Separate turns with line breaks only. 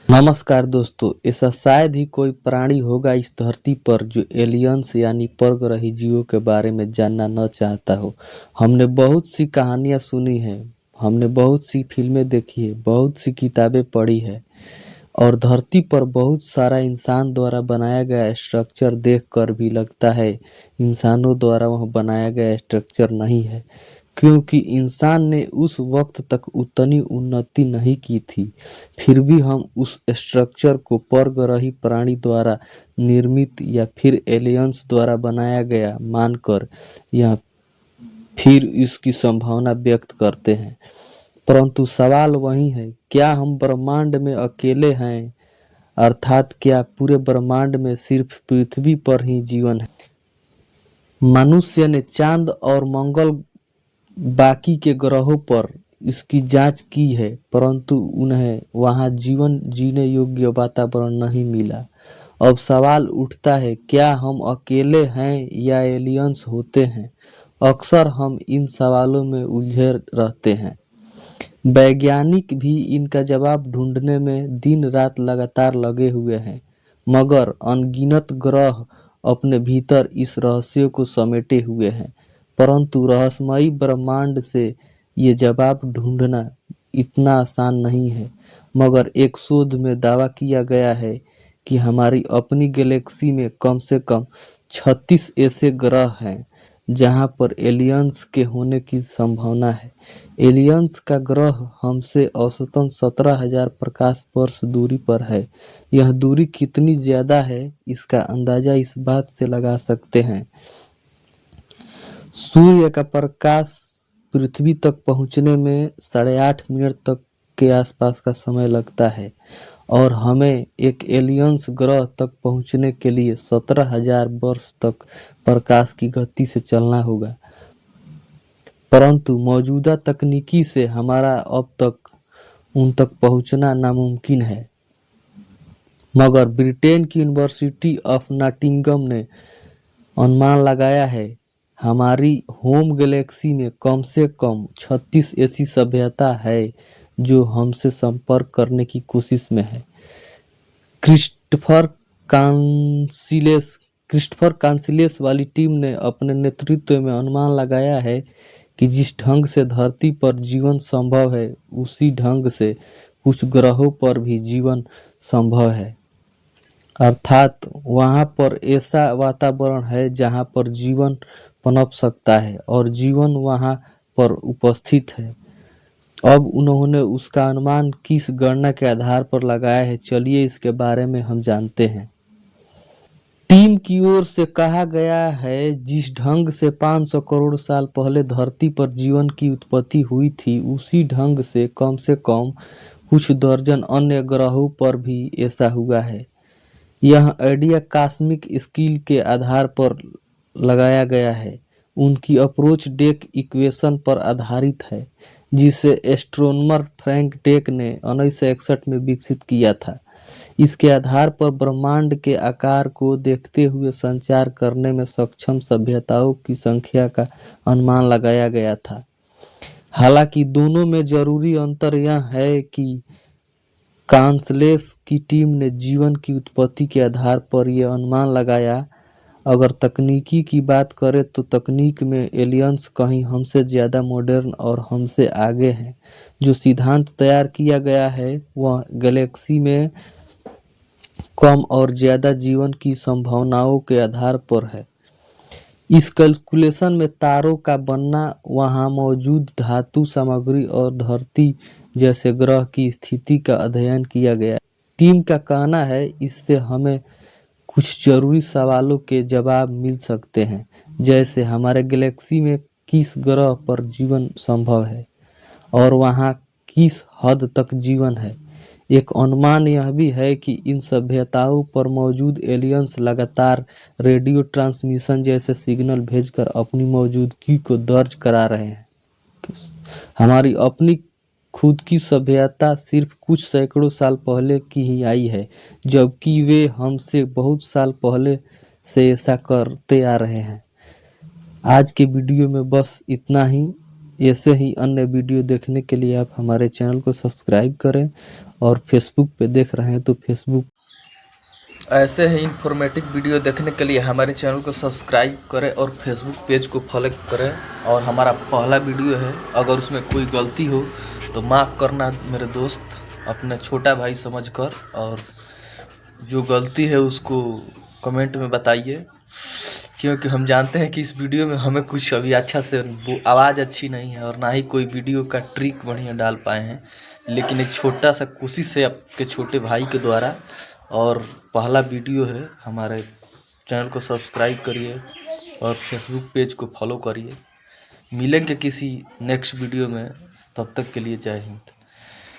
नमस्कार दोस्तों, ऐसा शायद ही कोई प्राणी होगा इस धरती पर जो एलियंस यानी परग्रही जीवों के बारे में जानना न चाहता हो। हमने बहुत सी कहानियां सुनी हैं, हमने बहुत सी फिल्में देखी है, बहुत सी किताबें पढ़ी है और धरती पर बहुत सारा इंसान द्वारा बनाया गया स्ट्रक्चर देखकर भी लगता है इंसानों द्वारा वह बनाया गया स्ट्रक्चर नहीं है, क्योंकि इंसान ने उस वक्त तक उतनी उन्नति नहीं की थी। फिर भी हम उस स्ट्रक्चर को परग्रही प्राणी द्वारा निर्मित या फिर एलियंस द्वारा बनाया गया मानकर या फिर इसकी संभावना व्यक्त करते हैं। परंतु सवाल वही है, क्या हम ब्रह्मांड में अकेले हैं? अर्थात क्या पूरे ब्रह्मांड में सिर्फ पृथ्वी पर ही जीवन है? मनुष्य ने चांद और मंगल बाकी के ग्रहों पर इसकी जांच की है, परंतु उन्हें वहां जीवन जीने योग्य वातावरण नहीं मिला। अब सवाल उठता है, क्या हम अकेले हैं या एलियंस होते हैं? अक्सर हम इन सवालों में उलझे रहते हैं। वैज्ञानिक भी इनका जवाब ढूंढने में दिन रात लगातार लगे हुए हैं, मगर अनगिनत ग्रह अपने भीतर इस रहस्य को समेटे हुए हैं। परंतु रहस्यमयी ब्रह्मांड से ये जवाब ढूंढना इतना आसान नहीं है। मगर एक शोध में दावा किया गया है कि हमारी अपनी गैलेक्सी में कम से कम 36 ऐसे ग्रह हैं जहां पर एलियंस के होने की संभावना है। एलियंस का ग्रह हमसे औसतन 17,000 प्रकाश वर्ष दूरी पर है। यह दूरी कितनी ज्यादा है, इसका अंदाजा इस बात से लगा सकते हैं। सूर्य का प्रकाश पृथ्वी तक पहुंचने में 8.5 मिनट तक के आसपास का समय लगता है और हमें एक एलियंस ग्रह तक पहुंचने के लिए 17,000 वर्ष तक प्रकाश की गति से चलना होगा। परंतु मौजूदा तकनीकी से हमारा अब तक उन तक पहुंचना नामुमकिन है। मगर ब्रिटेन की यूनिवर्सिटी ऑफ नॉटिंघम ने अनुमान लगाया है, हमारी होम गैलेक्सी में कम से कम 36 ऐसी सभ्यता है जो हमसे संपर्क करने की कोशिश में है। क्रिस्टोफर कांसिलेस वाली टीम ने अपने नेतृत्व में अनुमान लगाया है कि जिस ढंग से धरती पर जीवन संभव है, उसी ढंग से कुछ ग्रहों पर भी जीवन संभव है। अर्थात वहां पर ऐसा वातावरण है जहां पर जीवन पनप सकता है और जीवन वहां पर उपस्थित है। अब उन्होंने उसका अनुमान किस गणना के आधार पर लगाया है, चलिए इसके बारे में हम जानते हैं। टीम की ओर से कहा गया है, जिस ढंग से 500 करोड़ साल पहले धरती पर जीवन की उत्पत्ति हुई थी, उसी ढंग से कम कुछ दर्जन अन्य ग्रहों पर भी ऐसा हुआ है। यह आइडिया कॉस्मिक स्केल के आधार पर लगाया गया है, उनकी अप्रोच डेक इक्वेशन पर आधारित है, जिसे एस्ट्रोनॉमर फ्रैंक डेक ने 1961 में विकसित किया था। इसके आधार पर ब्रह्मांड के आकार को देखते हुए संचार करने में सक्षम सभ्यताओं की संख्या का अनुमान लगाया गया था। हालांकि दोनों में जरूरी अंतर यह है कि कांसलेस की टीम ने जीवन की उत्पत्ति के आधार पर यह अनुमान लगाया। अगर तकनीकी की बात करें तो तकनीक में एलियंस कहीं हमसे ज़्यादा मॉडर्न और हमसे आगे हैं। जो सिद्धांत तैयार किया गया है वह गैलेक्सी में कम और ज़्यादा जीवन की संभावनाओं के आधार पर है। इस कैलकुलेशन में तारों का बनना, वहां मौजूद धातु सामग्री और धरती जैसे ग्रह की स्थिति का अध्ययन किया गया। टीम का कहना है, इससे हमें कुछ जरूरी सवालों के जवाब मिल सकते हैं, जैसे हमारे गैलेक्सी में किस ग्रह पर जीवन संभव है और वहां किस हद तक जीवन है। एक अनुमान यह भी है कि इन सभ्यताओं पर मौजूद एलियंस लगातार रेडियो ट्रांसमिशन जैसे सिग्नल भेजकर अपनी मौजूदगी को दर्ज करा रहे हैं। हमारी अपनी खुद की सभ्यता सिर्फ कुछ सैकड़ों साल पहले की ही आई है, जबकि वे हमसे बहुत साल पहले से ऐसा करते आ रहे हैं। आज के वीडियो में बस इतना ही। ऐसे ही अन्य वीडियो देखने के लिए आप हमारे चैनल को सब्सक्राइब करें और फेसबुक पे देख रहे हैं तो फेसबुक
ऐसे ही इंफॉर्मेटिव वीडियो देखने के लिए हमारे चैनल को सब्सक्राइब करें और फेसबुक पेज को फॉलो करें। और हमारा पहला वीडियो है, अगर उसमें कोई गलती हो तो माफ़ करना मेरे दोस्त, अपने छोटा भाई समझकर, और जो गलती है उसको कमेंट में बताइए, क्योंकि हम जानते हैं कि इस वीडियो में हमें कुछ अभी अच्छा से आवाज़ अच्छी नहीं है और ना ही कोई वीडियो का ट्रिक बढ़िया डाल पाए हैं। लेकिन एक छोटा सा कोशिश है आपके छोटे भाई के द्वारा, और पहला वीडियो है। हमारे चैनल को सब्सक्राइब करिए और फेसबुक पेज को फॉलो करिए। मिलेंगे किसी नेक्स्ट वीडियो में, तब तक के लिए जय हिंद।